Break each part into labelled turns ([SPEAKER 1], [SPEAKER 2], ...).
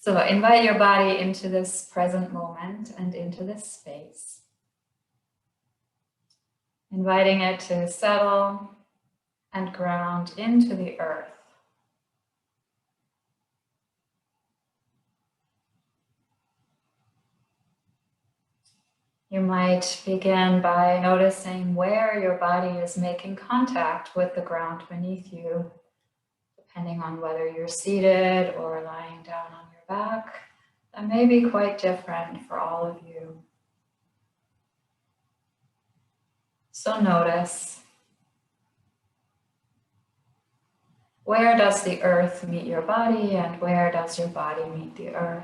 [SPEAKER 1] So invite your body into this present moment and into this space. Inviting it to settle and ground into the earth. You might begin by noticing where your body is making contact with the ground beneath you, depending on whether you're seated or lying down on your back. That may be quite different for all of you. So notice, where does the earth meet your body and where does your body meet the earth?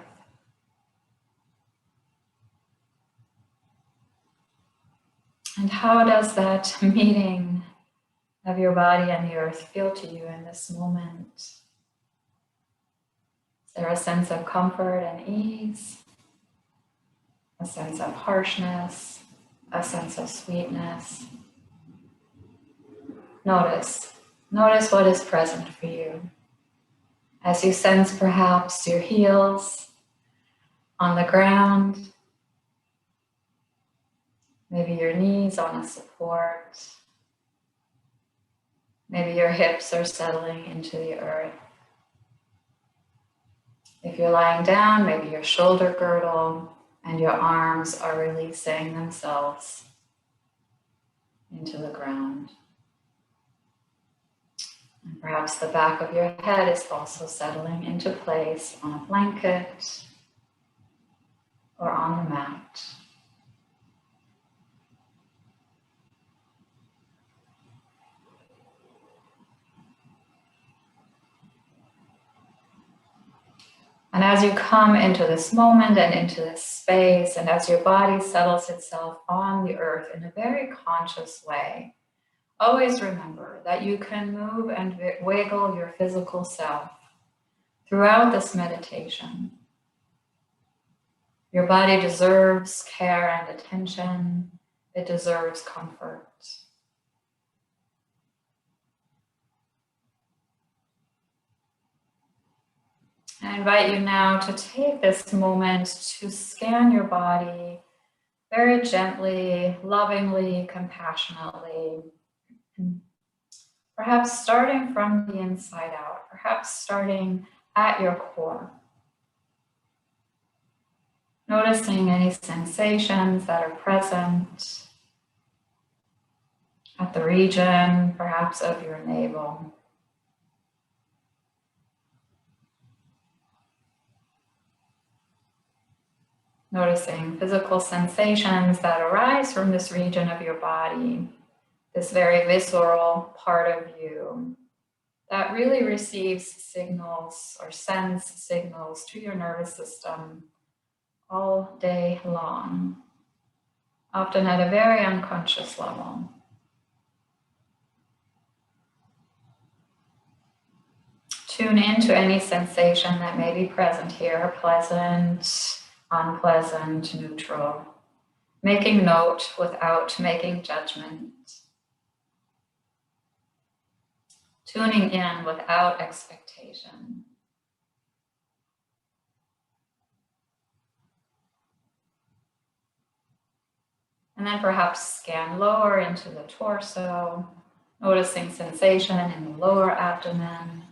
[SPEAKER 1] And how does that meeting of your body and the earth feel to you in this moment? Is there a sense of comfort and ease? A sense of harshness? A sense of sweetness? Notice what is present for you. As you sense perhaps your heels on the ground, maybe your knees on a support, maybe your hips are settling into the earth. If you're lying down, maybe your shoulder girdle and your arms are releasing themselves into the ground. And perhaps the back of your head is also settling into place on a blanket or on the mat. And as you come into this moment and into this space, and as your body settles itself on the earth in a very conscious way, always remember that you can move and wiggle your physical self throughout this meditation. Your body deserves care and attention. It deserves comfort. I invite you now to take this moment to scan your body very gently, lovingly, compassionately. Perhaps starting from the inside out, perhaps starting at your core. Noticing any sensations that are present at the region, perhaps of your navel. Noticing physical sensations that arise from this region of your body, this very visceral part of you that really receives signals or sends signals to your nervous system all day long, often at a very unconscious level. Tune into any sensation that may be present here, pleasant, unpleasant, neutral, making note without making judgment, tuning in without expectation. And then perhaps scan lower into the torso, noticing sensation in the lower abdomen,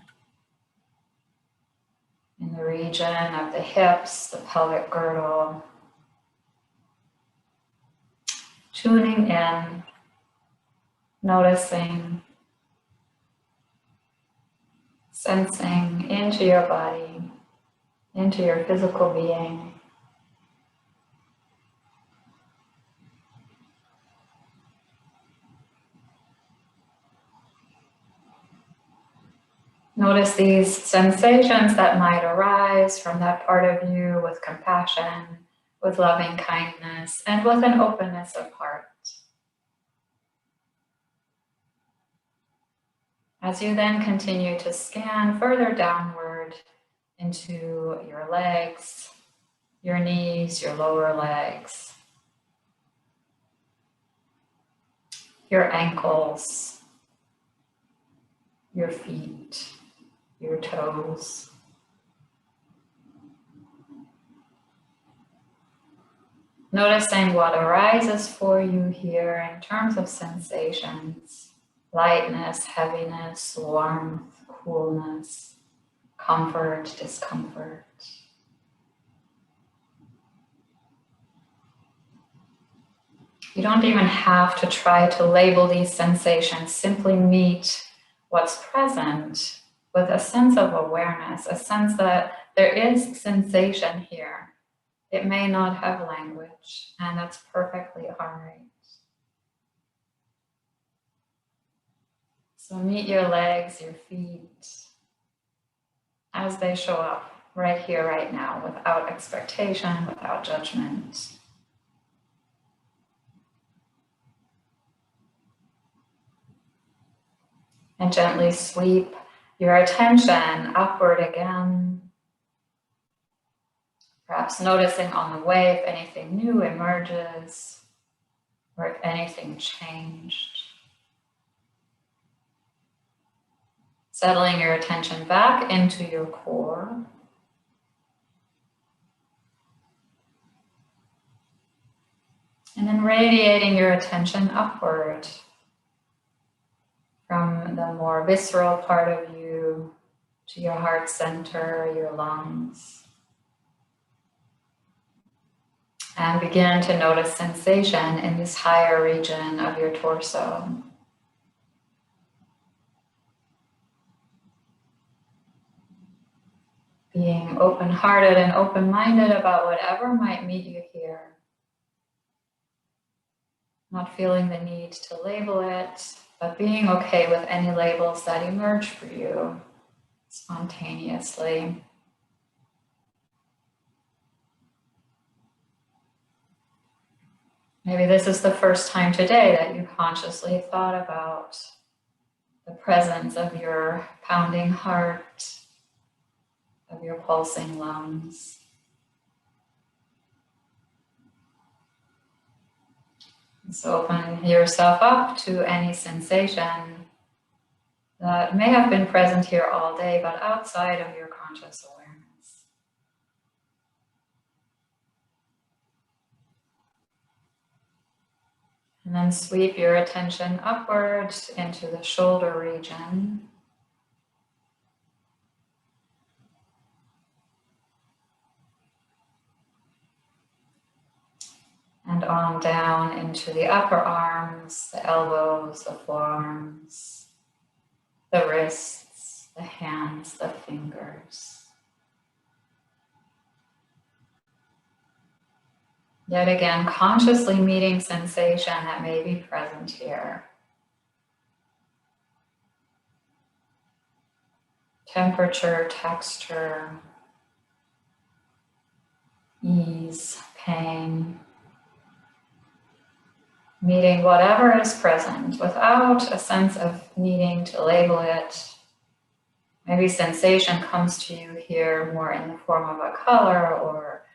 [SPEAKER 1] in the region of the hips, the pelvic girdle. Tuning in, noticing, sensing into your body, into your physical being. Notice these sensations that might arise from that part of you with compassion, with loving kindness, and with an openness of heart. As you then continue to scan further downward into your legs, your knees, your lower legs, your ankles, your feet, your toes. Noticing what arises for you here in terms of sensations, lightness, heaviness, warmth, coolness, comfort, discomfort. You don't even have to try to label these sensations. Simply meet what's present with a sense of awareness, a sense that there is sensation here. It may not have language, and that's perfectly all right. So meet your legs, your feet, as they show up right here, right now, without expectation, without judgment. And gently sweep your attention upward again. Perhaps noticing on the way if anything new emerges or if anything changed. Settling your attention back into your core. And then radiating your attention upward from the more visceral part of you to your heart center, your lungs. And begin to notice sensation in this higher region of your torso. Being open-hearted and open-minded about whatever might meet you here. Not feeling the need to label it, but being okay with any labels that emerge for you spontaneously. Maybe this is the first time today that you consciously thought about the presence of your pounding heart, of your pulsing lungs. So open yourself up to any sensation that may have been present here all day, but outside of your conscious awareness. And then sweep your attention upward into the shoulder region. And on down into the upper arms, the elbows, the forearms, the wrists, the hands, the fingers. Yet again, consciously meeting sensation that may be present here. Temperature, texture, ease, pain. Meeting whatever is present without a sense of needing to label it. Maybe sensation comes to you here more in the form of a color or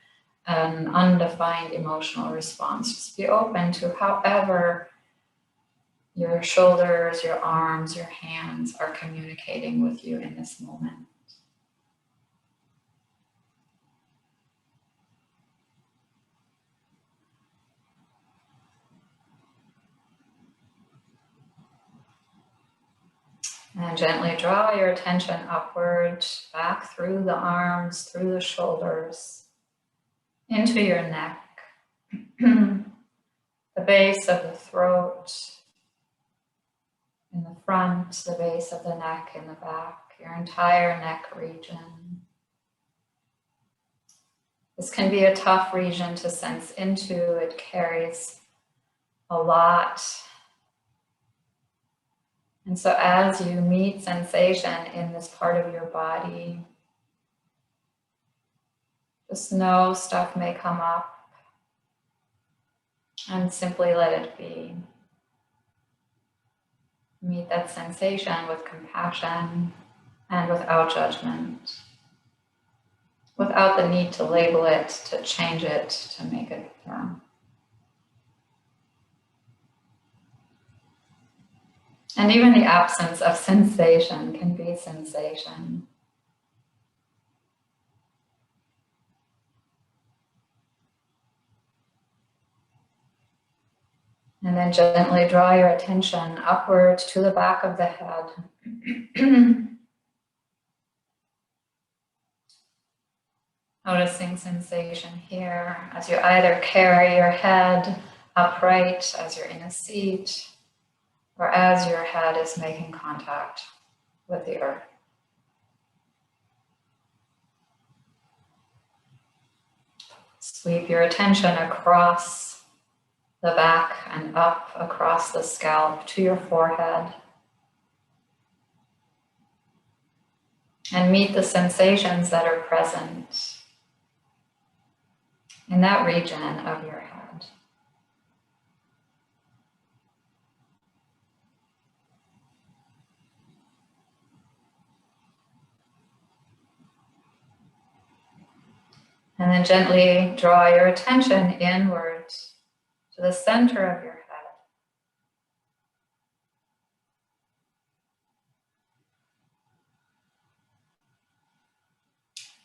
[SPEAKER 1] an undefined emotional response. Just be open to however your shoulders, your arms, your hands are communicating with you in this moment. And gently draw your attention upward, back through the arms, through the shoulders, into your neck, the base of the throat, in the front, the base of the neck, in the back, your entire neck region. This can be a tough region to sense into. It carries a lot. And so as you meet sensation in this part of your body, just know stuff may come up and simply let it be. Meet that sensation with compassion and without judgment, without the need to label it, to change it, to make it firm. And even the absence of sensation can be sensation. And then gently draw your attention upward to the back of the head. Noticing sensation here as you either carry your head upright as you're in a seat, or as your head is making contact with the earth. Sweep your attention across the back and up across the scalp to your forehead. And meet the sensations that are present in that region of your head. And then gently draw your attention inward to the center of your head.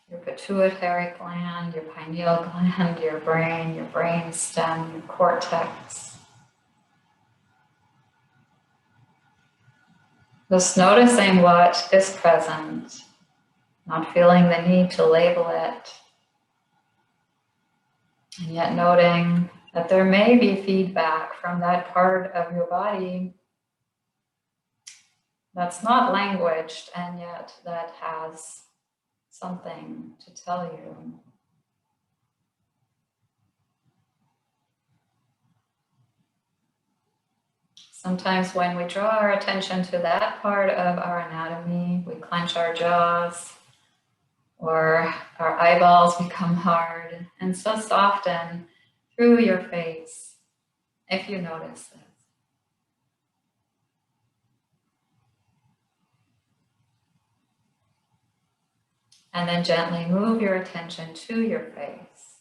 [SPEAKER 1] Your pituitary gland, your pineal gland, your brain stem, your cortex. Just noticing what is present, not feeling the need to label it, and yet noting that there may be feedback from that part of your body that's not languaged and yet that has something to tell you. Sometimes when we draw our attention to that part of our anatomy, we clench our jaws or our eyeballs become hard and so soften through your face, if you notice this. And then gently move your attention to your face,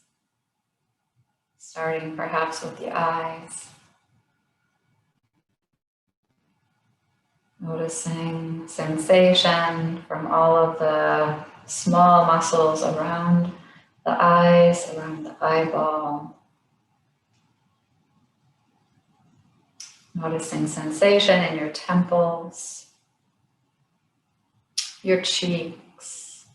[SPEAKER 1] starting perhaps with the eyes. Noticing sensation from all of the small muscles around the eyes, around the eyeball. Noticing sensation in your temples, your cheeks,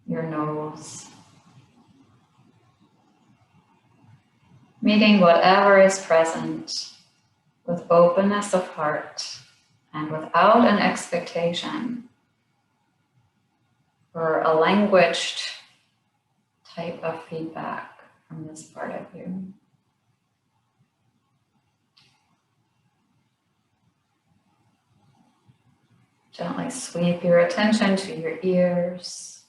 [SPEAKER 1] your nose. Meeting whatever is present with openness of heart and without an expectation for a languaged type of feedback from this part of you. Gently sweep your attention to your ears,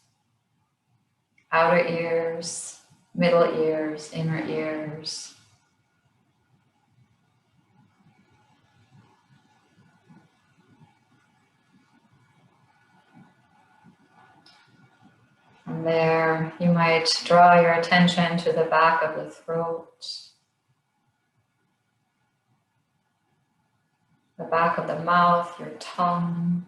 [SPEAKER 1] outer ears, middle ears, inner ears. From there, you might draw your attention to the back of the throat, the back of the mouth, your tongue,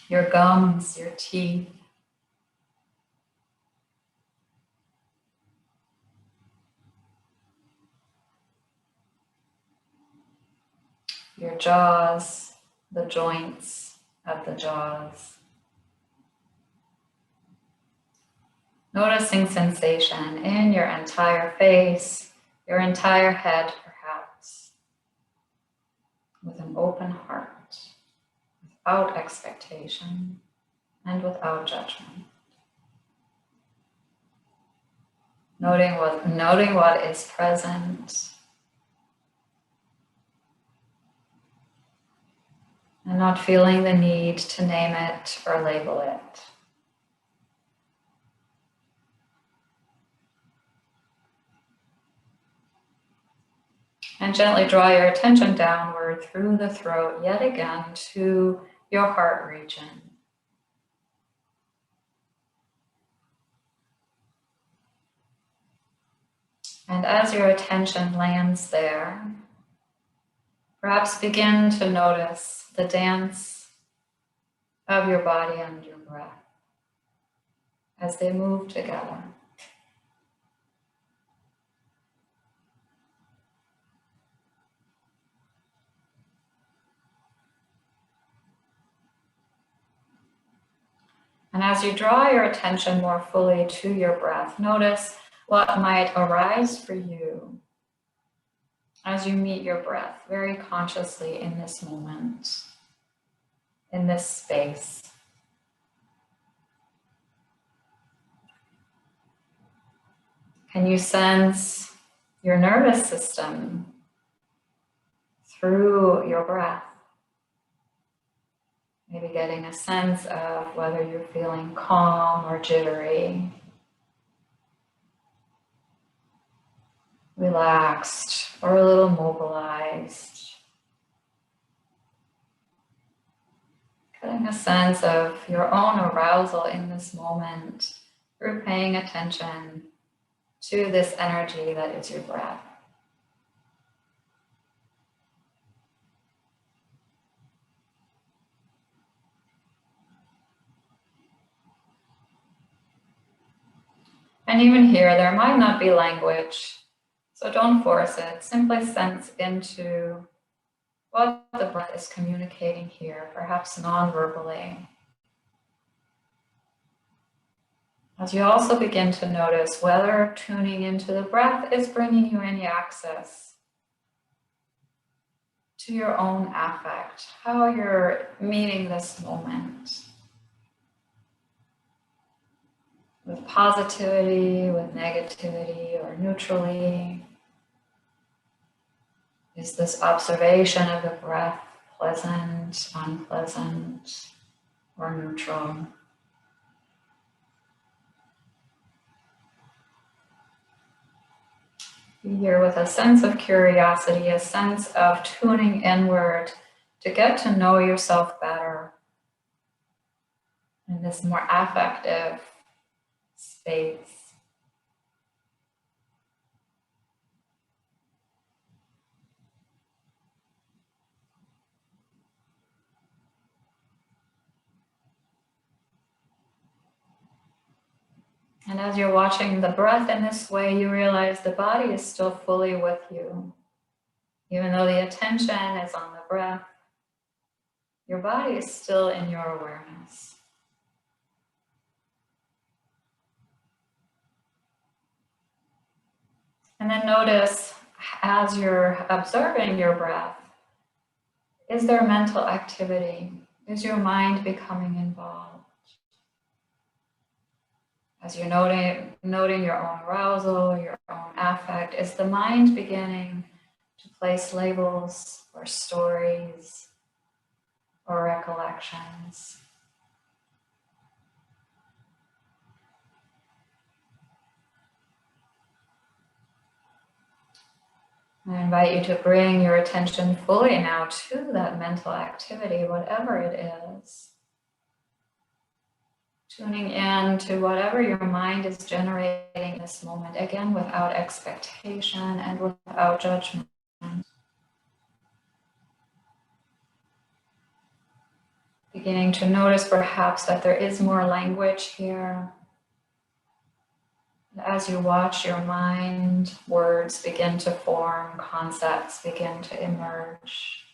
[SPEAKER 1] your gums, your teeth, your jaws, the joints of the jaws. Noticing sensation in your entire face, your entire head perhaps, with an open heart, without expectation and without judgment. Noting what is present and not feeling the need to name it or label it. And gently draw your attention downward through the throat yet again to your heart region. And as your attention lands there, perhaps begin to notice the dance of your body and your breath. as they move together. And as you draw your attention more fully to your breath, notice what might arise for you as you meet your breath very consciously in this moment, in this space. Can you sense your nervous system through your breath? Maybe getting a sense of whether you're feeling calm or jittery, relaxed or a little mobilized. Getting a sense of your own arousal in this moment through paying attention to this energy that is your breath. And even here, there might not be language, so don't force it. Simply sense into what the breath is communicating here, perhaps non-verbally. As you also begin to notice whether tuning into the breath is bringing you any access to your own affect, how you're meeting this moment. With positivity, with negativity, or neutrally. Is this observation of the breath pleasant, unpleasant, or neutral? Be here with a sense of curiosity, a sense of tuning inward to get to know yourself better in this more affective space. And as you're watching the breath in this way, you realize the body is still fully with you. Even though the attention is on the breath, your body is still in your awareness. And then notice as you're observing your breath, is there mental activity? Is your mind becoming involved? As you're noting your own arousal, your own affect, is the mind beginning to place labels or stories or recollections? I invite you to bring your attention fully now to that mental activity, whatever it is. Tuning in to whatever your mind is generating in this moment, again, without expectation and without judgment. Beginning to notice perhaps that there is more language here. As you watch your mind, words begin to form, concepts begin to emerge.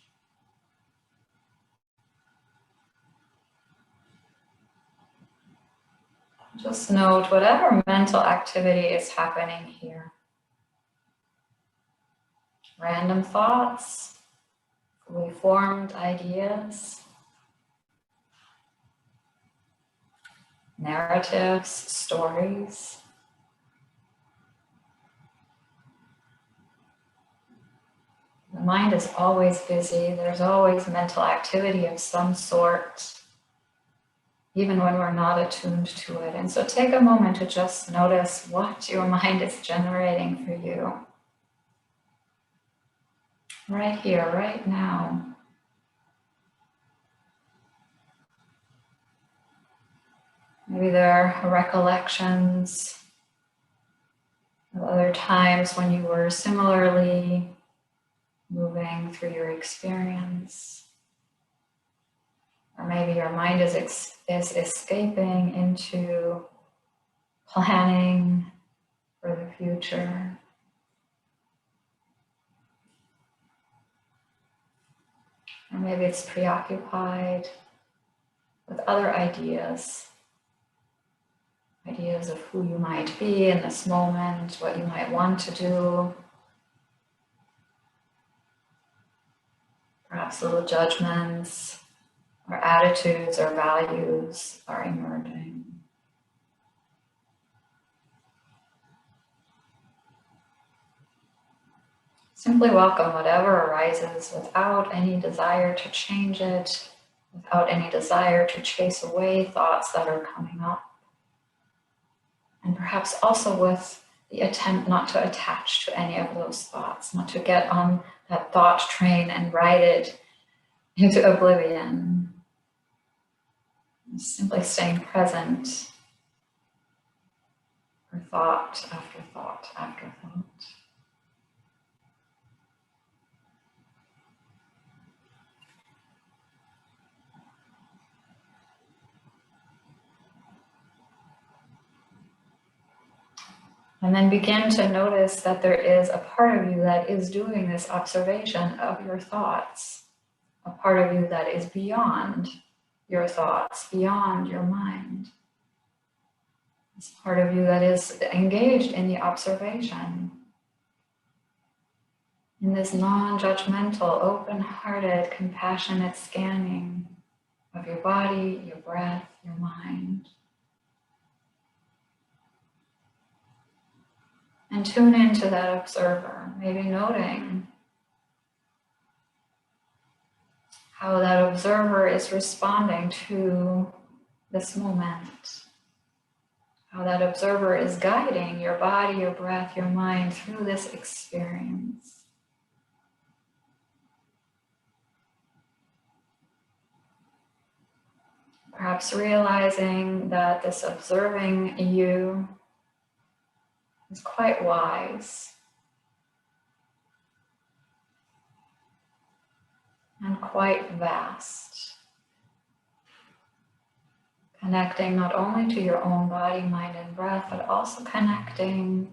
[SPEAKER 1] Just note whatever mental activity is happening here. Random thoughts, fully formed ideas, narratives, stories. The mind is always busy. There's always mental activity of some sort, even when we're not attuned to it. And so take a moment to just notice what your mind is generating for you. Right here, right now. Maybe there are recollections of other times when you were similarly moving through your experience. Or maybe your mind is escaping into planning for the future. Or maybe it's preoccupied with other ideas. Ideas of who you might be in this moment, what you might want to do. Perhaps little judgments or attitudes or values are emerging. Simply welcome whatever arises without any desire to change it, without any desire to chase away thoughts that are coming up. And perhaps also with the attempt not to attach to any of those thoughts, not to get on that thought train and ride it into oblivion. Simply staying present for thought after thought after thought. And then begin to notice that there is a part of you that is doing this observation of your thoughts, a part of you that is beyond your thoughts, beyond your mind. This part of you that is engaged in the observation, in this non-judgmental, open-hearted, compassionate scanning of your body, your breath, your mind. And tune into that observer, maybe noting how that observer is responding to this moment. How that observer is guiding your body, your breath, your mind through this experience. Perhaps realizing that this observing you is quite wise and quite vast, connecting not only to your own body, mind, and breath, but also connecting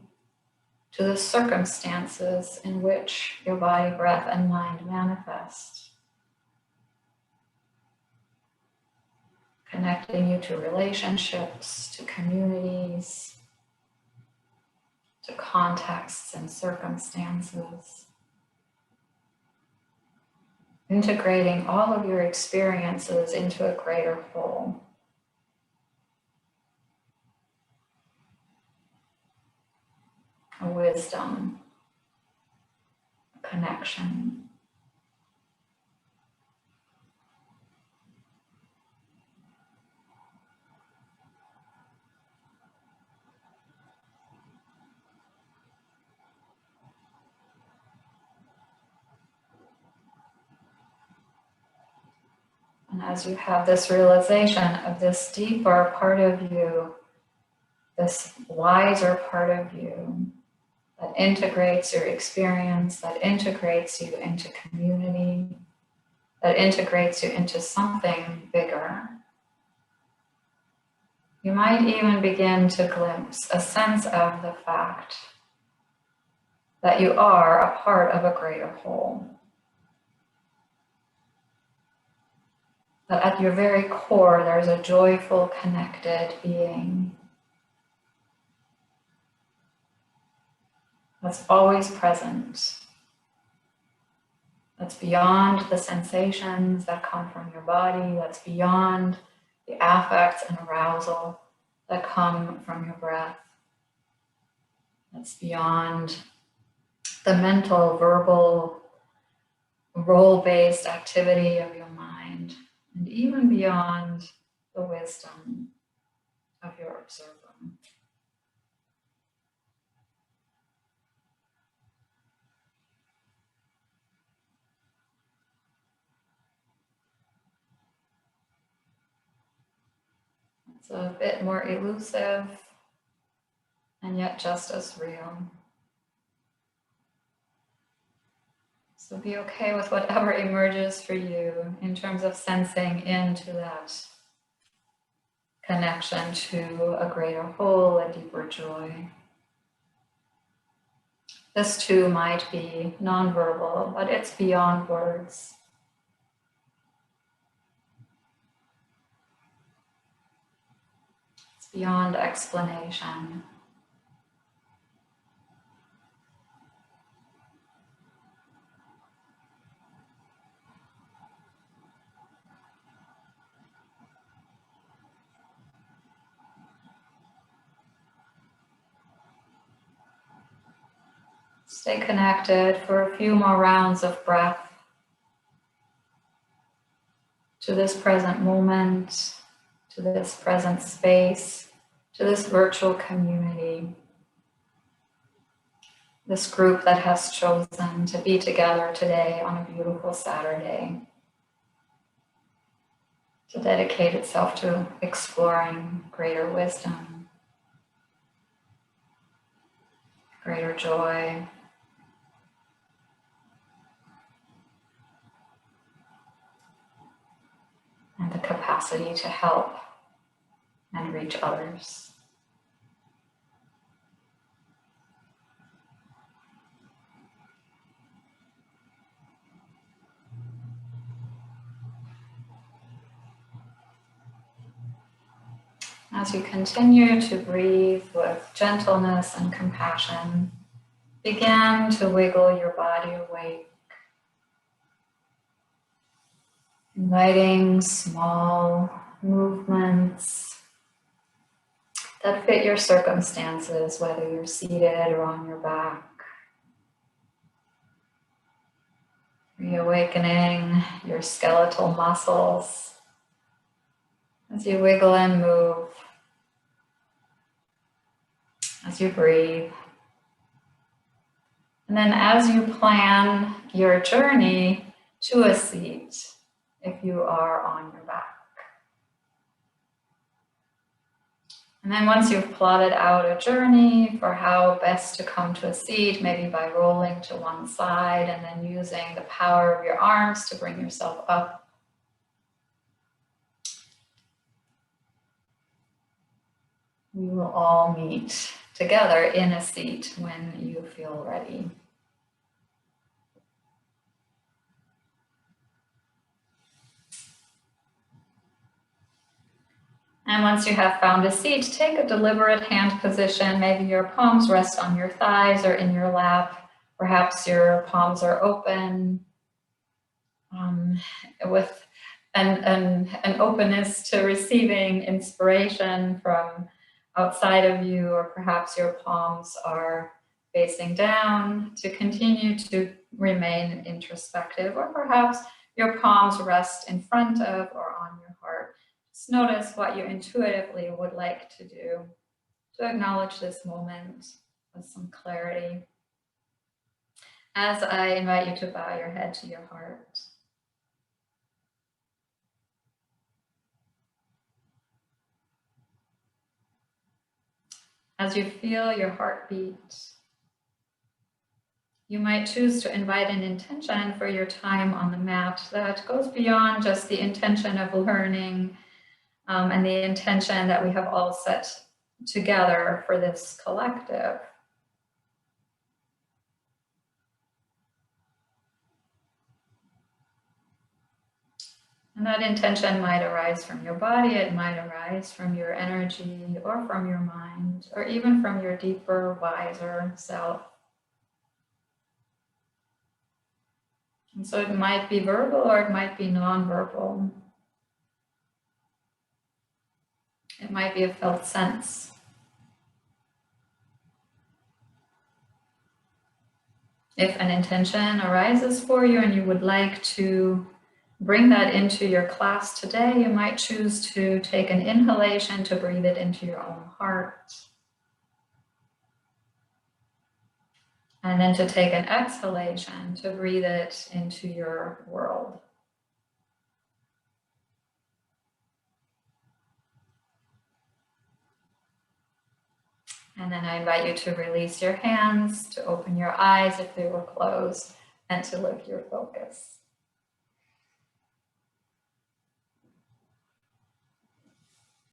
[SPEAKER 1] to the circumstances in which your body, breath, and mind manifest. Connecting you to relationships, to communities, to contexts and circumstances. Integrating all of your experiences into a greater whole. A wisdom, a connection. And as you have this realization of this deeper part of you, this wiser part of you that integrates your experience, that integrates you into community, that integrates you into something bigger, you might even begin to glimpse a sense of the fact that you are a part of a greater whole. That at your very core, there's a joyful, connected being that's always present, that's beyond the sensations that come from your body, that's beyond the affects and arousal that come from your breath, that's beyond the mental, verbal, role-based activity of your mind, and even beyond the wisdom of your observer. It's a bit more elusive and yet just as real. So be okay with whatever emerges for you in terms of sensing into that connection to a greater whole, a deeper joy. This too might be nonverbal, but it's beyond words. It's beyond explanation. Stay connected for a few more rounds of breath to this present moment, to this present space, to this virtual community, this group that has chosen to be together today on a beautiful Saturday, to dedicate itself to exploring greater wisdom, greater joy, and the capacity to help and reach others. As you continue to breathe with gentleness and compassion, begin to wiggle your body awake, inviting small movements that fit your circumstances, whether you're seated or on your back. Reawakening your skeletal muscles as you wiggle and move, as you breathe. And then as you plan your journey to a seat, if you are on your back. And then once you've plotted out a journey for how best to come to a seat, maybe by rolling to one side and then using the power of your arms to bring yourself up. We will all meet together in a seat when you feel ready. And once you have found a seat, take a deliberate hand position. Maybe your palms rest on your thighs or in your lap. Perhaps your palms are open with an openness to receiving inspiration from outside of you, or perhaps your palms are facing down to continue to remain introspective, or perhaps your palms rest in front of or on your heart. Just notice what you intuitively would like to do to acknowledge this moment with some clarity. As I invite you to bow your head to your heart. As you feel your heartbeat, you might choose to invite an intention for your time on the mat that goes beyond just the intention of learning and the intention that we have all set together for this collective. And that intention might arise from your body, it might arise from your energy or from your mind, or even from your deeper, wiser self. And so it might be verbal or it might be nonverbal. It might be a felt sense. If an intention arises for you and you would like to bring that into your class today, you might choose to take an inhalation to breathe it into your own heart. And then to take an exhalation to breathe it into your world. And then I invite you to release your hands, to open your eyes if they were closed, and to lift your focus.